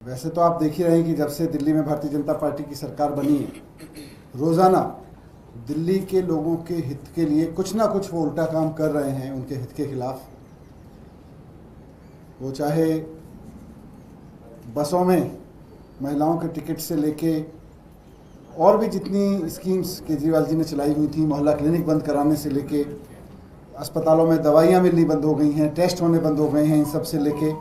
वैसे तो आप देख ही रहे हैं कि जब से दिल्ली में भारतीय जनता पार्टी की सरकार बनी है, रोज़ाना दिल्ली के लोगों के हित के लिए कुछ ना कुछ वो उल्टा काम कर रहे हैं उनके हित के खिलाफ। वो चाहे बसों में महिलाओं के टिकट से लेके और भी जितनी स्कीम्स केजरीवाल जी ने चलाई हुई थी, मोहल्ला क्लिनिक बंद कराने से लेके अस्पतालों में दवाइयाँ मिलनी बंद हो गई हैं, टेस्ट होने बंद हो गए हैं, इन सब से लेके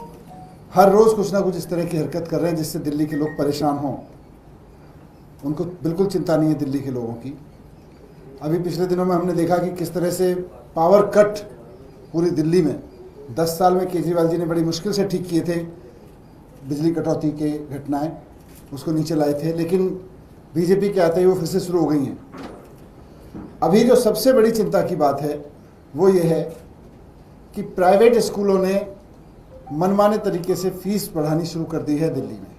हर रोज़ कुछ ना कुछ इस तरह की हरकत कर रहे हैं जिससे दिल्ली के लोग परेशान हों। उनको बिल्कुल चिंता नहीं है दिल्ली के लोगों की। अभी पिछले दिनों में हमने देखा कि किस तरह से पावर कट पूरी दिल्ली में 10 साल में केजरीवाल जी ने बड़ी मुश्किल से ठीक किए थे। बिजली कटौती के घटनाएं उसको नीचे लाए थे, लेकिन बीजेपी के आते ही वो फिर से शुरू हो गई हैं। अभी जो सबसे बड़ी चिंता की बात है वो ये है कि प्राइवेट स्कूलों ने मनमाने तरीके से फीस बढ़ानी शुरू कर दी है दिल्ली में।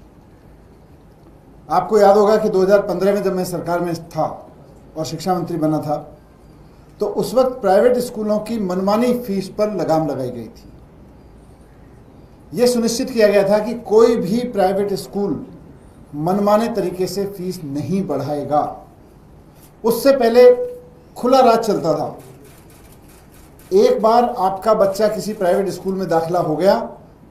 आपको याद होगा कि 2015 में जब मैं सरकार में था और शिक्षा मंत्री बना था तो उस वक्त प्राइवेट स्कूलों की मनमानी फीस पर लगाम लगाई गई थी। यह सुनिश्चित किया गया था कि कोई भी प्राइवेट स्कूल मनमाने तरीके से फीस नहीं बढ़ाएगा। उससे पहले खुला राज चलता था। एक बार आपका बच्चा किसी प्राइवेट स्कूल में दाखिला हो गया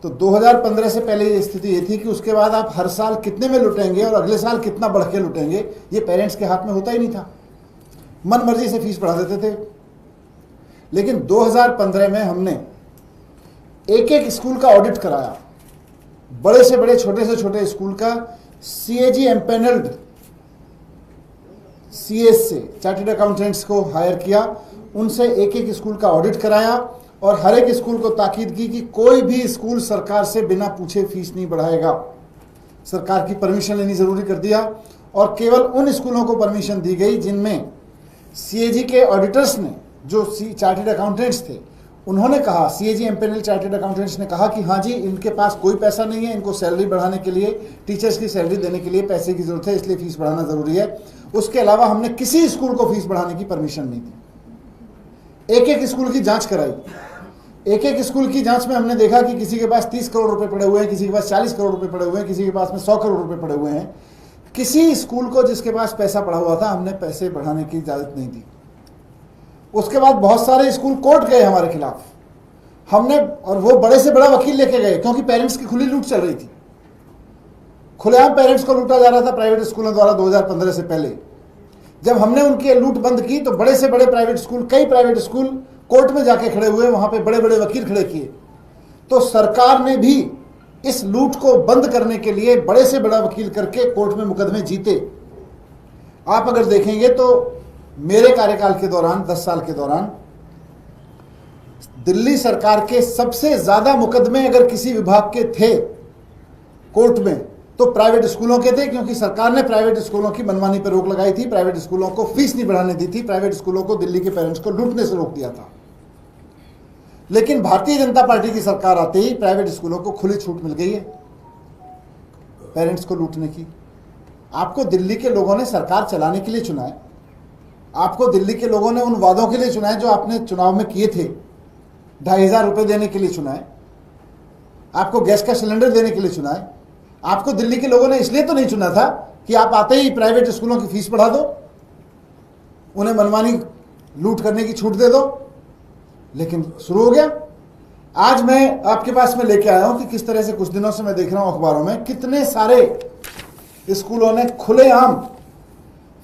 तो 2015 से पहले ये स्थिति ये थी कि उसके बाद आप हर साल कितने में लुटेंगे और अगले साल कितना बढ़ के लुटेंगे, ये पेरेंट्स के हाथ में होता ही नहीं था। मन मर्जी से फीस बढ़ा देते थे। लेकिन 2015 में हमने एक एक स्कूल का ऑडिट कराया, बड़े से बड़े छोटे से छोटे स्कूल का। सीएजी एम्पेनल्ड सीएस से चार्टर्ड अकाउंटेंट्स को हायर किया, उनसे एक एक स्कूल का ऑडिट कराया और हर एक स्कूल को ताकीद की कि कोई भी स्कूल सरकार से बिना पूछे फीस नहीं बढ़ाएगा। सरकार की परमिशन लेनी जरूरी कर दिया और केवल उन स्कूलों को परमिशन दी गई जिनमें सीएजी के ऑडिटर्स ने, जो चार्टर्ड अकाउंटेंट्स थे, उन्होंने कहा, सीएजी एम्पेनल चार्टर्ड अकाउंटेंट्स ने कहा कि हाँ जी, इनके पास कोई पैसा नहीं है, इनको सैलरी बढ़ाने के लिए, टीचर्स की सैलरी देने के लिए पैसे की जरूरत है, इसलिए फीस बढ़ाना जरूरी है। उसके अलावा हमने किसी स्कूल को फीस बढ़ाने की परमिशन नहीं दी। एक एक स्कूल की जांच कराई। एक एक स्कूल की जांच में हमने देखा कि किसी के पास 30 करोड़ रुपए पड़े हुए हैं, किसी के पास 40 करोड़ रुपए पड़े हुए हैं, किसी के पास में 100 करोड़ रुपए पड़े हुए हैं। किसी स्कूल को जिसके पास पैसा पड़ा हुआ था हमने पैसे बढ़ाने की इजाजत नहीं दी। उसके बाद बहुत सारे स्कूल कोर्ट गए हमारे खिलाफ। हमने, और वो बड़े से बड़ा वकील लेके गए क्योंकि पेरेंट्स की खुली लूट चल रही थी। खुलेआम पेरेंट्स को लूटा जा रहा था प्राइवेट स्कूलों द्वारा 2015 से पहले। जब हमने उनकी लूट बंद की तो बड़े से बड़े प्राइवेट स्कूल, कई प्राइवेट स्कूल कोर्ट में जाके खड़े हुए, वहां पे बड़े बड़े वकील खड़े किए। तो सरकार ने भी इस लूट को बंद करने के लिए बड़े से बड़ा वकील करके कोर्ट में मुकदमे जीते। आप अगर देखेंगे तो मेरे कार्यकाल के दौरान, 10 साल के दौरान, दिल्ली सरकार के सबसे ज्यादा मुकदमे अगर किसी विभाग के थे कोर्ट में तो प्राइवेट स्कूलों के थे, क्योंकि सरकार ने प्राइवेट स्कूलों की मनमानी पर रोक लगाई थी, प्राइवेट स्कूलों को फीस नहीं बढ़ाने दी थी, प्राइवेट स्कूलों को दिल्ली के पेरेंट्स को लूटने से रोक दिया था। लेकिन भारतीय जनता पार्टी की सरकार आते ही प्राइवेट स्कूलों को खुली छूट मिल गई है पेरेंट्स को लूटने की। आपको दिल्ली के लोगों ने सरकार चलाने के लिए चुना है। आपको दिल्ली के लोगों ने उन वादों के लिए चुना है जो आपने चुनाव में किए थे। 2,500 रुपए देने के लिए चुना है, आपको गैस का सिलेंडर देने के लिए चुना है। आपको दिल्ली के लोगों ने इसलिए तो नहीं चुना था कि आप आते ही प्राइवेट स्कूलों की फीस बढ़ा दो, उन्हें मनमानी लूट करने की छूट दे दो। लेकिन शुरू हो गया। आज मैं आपके पास में लेके आया हूं कि किस तरह से कुछ दिनों से मैं देख रहा हूं अखबारों में कितने सारे स्कूलों ने खुलेआम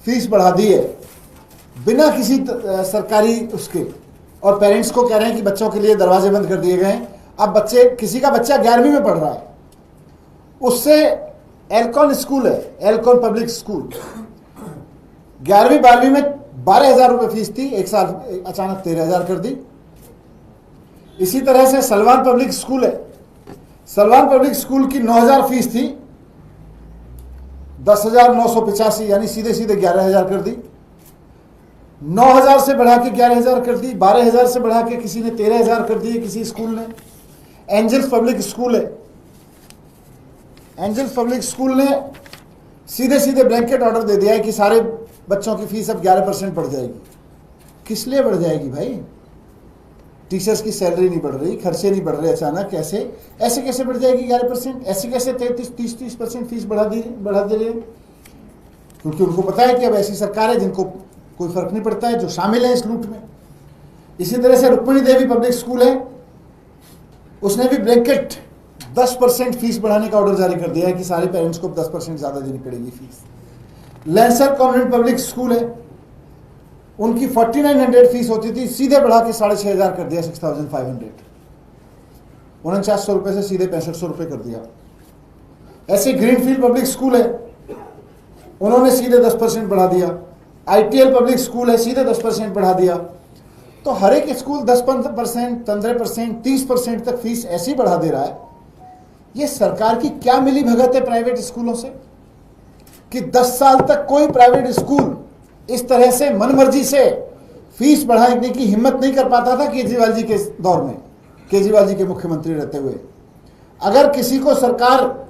फीस बढ़ा दी है बिना किसी सरकारी उसके, और पेरेंट्स को कह रहे हैं कि बच्चों के लिए दरवाजे बंद कर दिए गए हैं। अब बच्चे, किसी का बच्चा 11वीं में पढ़ रहा है, उससे एल्कॉन स्कूल है, एल्कॉन पब्लिक स्कूल, 11वीं 12वीं में 12,000 रुपए फीस थी, एक साल अचानक 13,000 कर दी। इसी तरह से सलमान पब्लिक स्कूल है, सलमान पब्लिक स्कूल की 9,000 फीस थी, 10,985 यानी सीधे सीधे 11,000 कर दी। 9,000 से बढ़ा के 11,000 कर दी। 12,000 से बढ़ा के किसी ने 13,000 कर दिए किसी स्कूल ने। एंजल्स पब्लिक स्कूल है, एंजल्स पब्लिक स्कूल ने सीधे सीधे ब्लैंकेट ऑर्डर दे दिया है कि सारे बच्चों की फीस अब 11% बढ़ जाएगी। किस लिए बढ़ जाएगी भाई? टीचर्स की सैलरी नहीं बढ़ रही, खर्चे नहीं बढ़ रहे अचानक, ऐसे कैसे बढ़ जाएगी 11%? ऐसे कैसे 30% फीस बढ़ा दे रहे हैं? क्योंकि उनको पता है कि अब ऐसी सरकार है जिनको कोई फर्क नहीं पड़ता है, जो शामिल है इस लूट में। इसी तरह से रुक्मिणी देवी पब्लिक स्कूल है, उसने भी ब्लैंकेट 10% फीस बढ़ाने का ऑर्डर जारी कर दिया है कि सारे पेरेंट्स को 10% ज्यादा देनी पड़ेगी fees. Lancer convent public school है, उनकी 4900 फीस होती थी, सीधे बढ़ा के 6500 कर दिया, 6500, 4900 रुपए से सीधे 6500 रुपए कर दिया। ऐसे ग्रीनफील्ड पब्लिक स्कूल है, उन्होंने सीधे 10% बढ़ा दिया। आईटीएल पब्लिक स्कूल है, सीधे 10% बढ़ा दिया। तो हर एक स्कूल 10%, 15%, 30% तक फीस ऐसी बढ़ा दे रहा है। ये सरकार की क्या मिली भगत है प्राइवेट स्कूलों से कि 10 साल तक कोई प्राइवेट स्कूल इस तरह से मनमर्जी से फीस बढ़ाने की हिम्मत नहीं कर पाता था केजरीवाल जी के दौर में, केजरीवाल जी के मुख्यमंत्री रहते हुए। अगर किसी को सरकार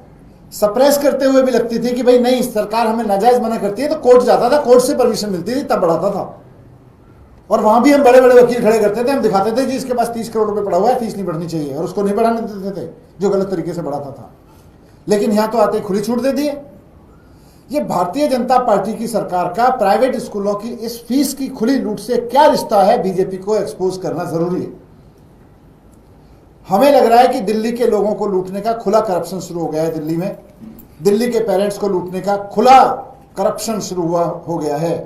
सप्रेस करते हुए भी लगती थी कि भाई नहीं सरकार हमें नाजायज मना करती है, तो कोर्ट जाता था, कोर्ट से परमिशन मिलती थी, तब बढ़ाता था। और वहां भी हम बड़े बड़े वकील खड़े करते थे, हम दिखाते थे जी इसके पास 30 करोड़ रुपए पड़ा हुआ है, फीस नहीं बढ़नी चाहिए, और उसको नहीं बढ़ाने देते थे जो गलत तरीके से बढ़ाता था। लेकिन यहां तो आते खुली छूट दे दिए। ये भारतीय जनता पार्टी की सरकार का प्राइवेट स्कूलों की इस फीस की खुली लूट से क्या रिश्ता है, बीजेपी को एक्सपोज करना जरूरी है। हमें लग रहा है कि दिल्ली के लोगों को लूटने का खुला करप्शन शुरू हो गया है। दिल्ली में दिल्ली के पेरेंट्स को लूटने का खुला करप्शन शुरू हो गया है।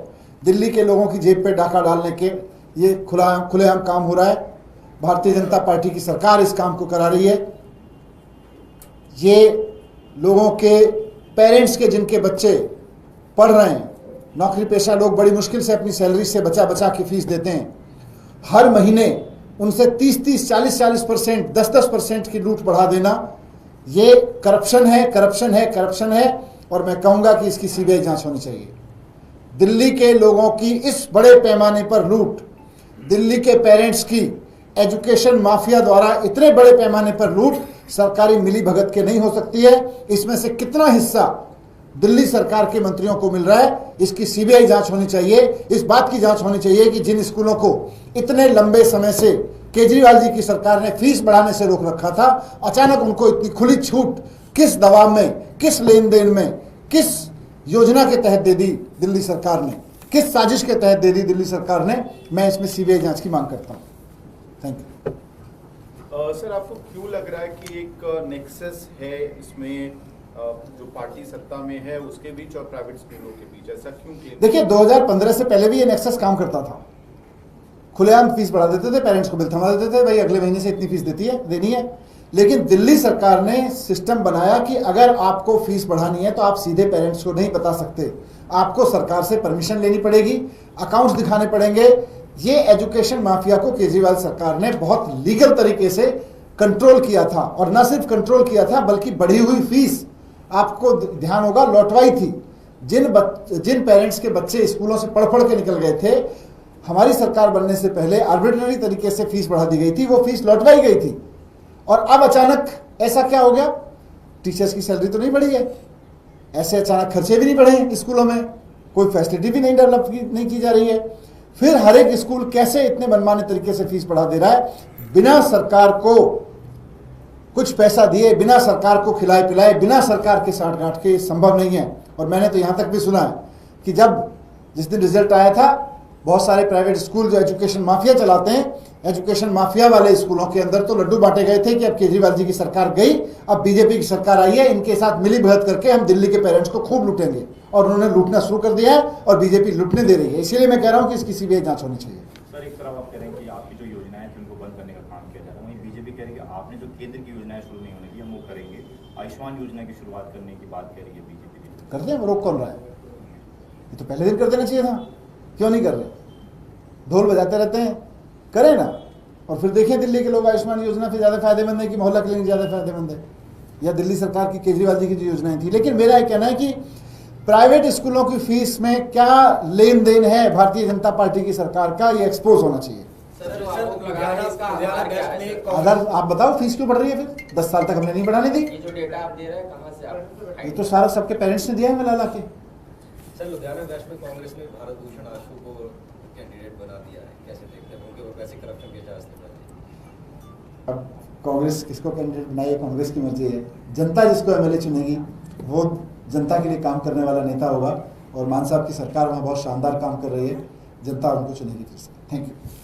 दिल्ली के लोगों की जेब पे डाका डालने के ये खुलेआम काम हो रहा है। भारतीय जनता पार्टी की सरकार इस काम को करा रही है। ये लोगों के पेरेंट्स के जिनके बच्चे पढ़ रहे हैं, नौकरी पेशा लोग बड़ी मुश्किल से अपनी सैलरी से बचा बचा के फीस देते हैं, हर महीने उनसे 30-30, 40-40%, 10-10% की लूट बढ़ा देना, ये करप्शन है, करप्शन है, करप्शन है। और मैं कहूंगा कि इसकी सीबीआई जांच होनी चाहिए। दिल्ली के लोगों की इस बड़े पैमाने पर लूट, दिल्ली के पेरेंट्स की एजुकेशन माफिया द्वारा इतने बड़े पैमाने पर लूट सरकारी मिली भगत के नहीं हो सकती है। इसमें से कितना हिस्सा दिल्ली सरकार के मंत्रियों को मिल रहा है, इसकी सीबीआई जांच होनी चाहिए। इस बात की जांच होनी चाहिए कि जिन स्कूलों को इतने लंबे समय से केजरीवाल जी की सरकार ने फीस बढ़ाने से रोक रखा था, अचानक उनको इतनी खुली छूट किस दबाव में, किस लेन देन में, किस योजना के तहत दे दी दिल्ली सरकार ने, किस साजिश के तहत दे दी दिल्ली सरकार ने। मैं इसमें सीबीआई जांच की मांग करता हूं। Thank you. सर, आपको क्यों लग रहा है कि एक नेक्सस है इसमें, जो पार्टी सत्ता में है उसके बीच और प्राइवेट स्कूलों के बीच, ऐसा क्यों? देखिए 2015 से पहले भी ये नेक्सस काम करता था। खुलेआम फीस बढ़ा देते थे, पेरेंट्स को बिल थमा देते थे, भाई अगले महीने से इतनी फीस देनी है। लेकिन दिल्ली सरकार ने सिस्टम बनाया कि अगर आपको फीस बढ़ानी है तो आप सीधे पेरेंट्स को नहीं बता सकते, आपको सरकार से परमिशन लेनी पड़ेगी, अकाउंट्स दिखाने पड़ेंगे। ये एजुकेशन माफिया को केजरीवाल सरकार ने बहुत लीगल तरीके से कंट्रोल किया था, और न सिर्फ कंट्रोल किया था बल्कि बढ़ी हुई फीस, आपको ध्यान होगा, लौटवाई थी। जिन पेरेंट्स के बच्चे स्कूलों से पढ़ पढ़ के निकल गए थे, हमारी सरकार बनने से पहले आर्बिट्ररी तरीके से फीस बढ़ा दी गई थी, वो फीस लौटवाई गई थी। और अब अचानक ऐसा क्या हो गया? टीचर्स की सैलरी तो नहीं बढ़ी है, ऐसे अचानक खर्चे भी नहीं बढ़े स्कूलों में, कोई फैसिलिटी भी नहीं डेवलप नहीं की जा रही है। फिर हर एक स्कूल कैसे इतने मनमाने तरीके से फीस बढ़ा दे रहा है, बिना सरकार को कुछ पैसा दिए, बिना सरकार को खिलाए पिलाए, बिना सरकार के साठ गांठ के, संभव नहीं है। और मैंने तो यहां तक भी सुना है कि जिस दिन रिजल्ट आया था, बहुत सारे प्राइवेट स्कूल जो एजुकेशन माफिया चलाते हैं, एजुकेशन माफिया वाले स्कूलों के अंदर तो लड्डू बांटे गए थे कि अब केजरीवाल जी की सरकार गई, अब बीजेपी की सरकार आई है, इनके साथ मिली भगत करके हम दिल्ली के पेरेंट्स को खूब लूटेंगे। और उन्होंने लूटना शुरू कर दिया है और बीजेपी लूटने दे रही है। इसीलिए मैं कह रहा हूं कि इसकी सीबीआई जांच होनी चाहिए। सर, एक तरफ आप कह रहे हैं कि आपकी जो योजनाएं थी उनको बंद करने का काम किया जा रहा है, वहीं बीजेपी कह रही है कि आपने जो केंद्र की योजनाएं शुरू नहीं होने दी, हम वो करेंगे। आयुष्मान योजना की शुरुआत करने की बात कह रही है बीजेपी। करते हैं, रोक कौन रहा है? ये तो पहले दिन कर देना चाहिए था, क्यों नहीं कर रहे? ढोल बजाते रहते हैं, करें ना। और फिर देखें दिल्ली के लोग आयुष्मान योजना फिर ज्यादा फायदेमंद है कि मोहल्ला क्लिनिक ज्यादा फायदेमंद है, या दिल्ली सरकार की केजरीवाल जी की जो योजनाएं थी। लेकिन मेरा यह कहना है कि प्राइवेट स्कूलों की फीस में क्या लेन देन है भारतीय जनता पार्टी की सरकार का, ये एक्सपोज होना चाहिए। अगर आप बताओ फीस क्यों बढ़ रही है? फिर 10 साल तक हमने नहीं बढ़ाने दी। ये जो डेटा आप दे रहे हैं कहां से आप? ये तो सारा सबके पेरेंट्स ने दिया है मिला ला के। सर, लुधियाना वेस्ट में कांग्रेस ने भारत भूषण आशु को कैंडिडेट बना दिया है, कैसे देखते हैं? उनके ऊपर कैसे करप्शन के चार्ज थे? अब कांग्रेस किसको कैंडिडेट बनाए, कांग्रेस की मर्जी है। जनता जिसको एमएलए चुनेगी वो जनता के लिए काम करने वाला नेता होगा, और मान साहब की सरकार वहाँ बहुत शानदार काम कर रही है, जनता उनको चुनेगी फिर से। Thank you.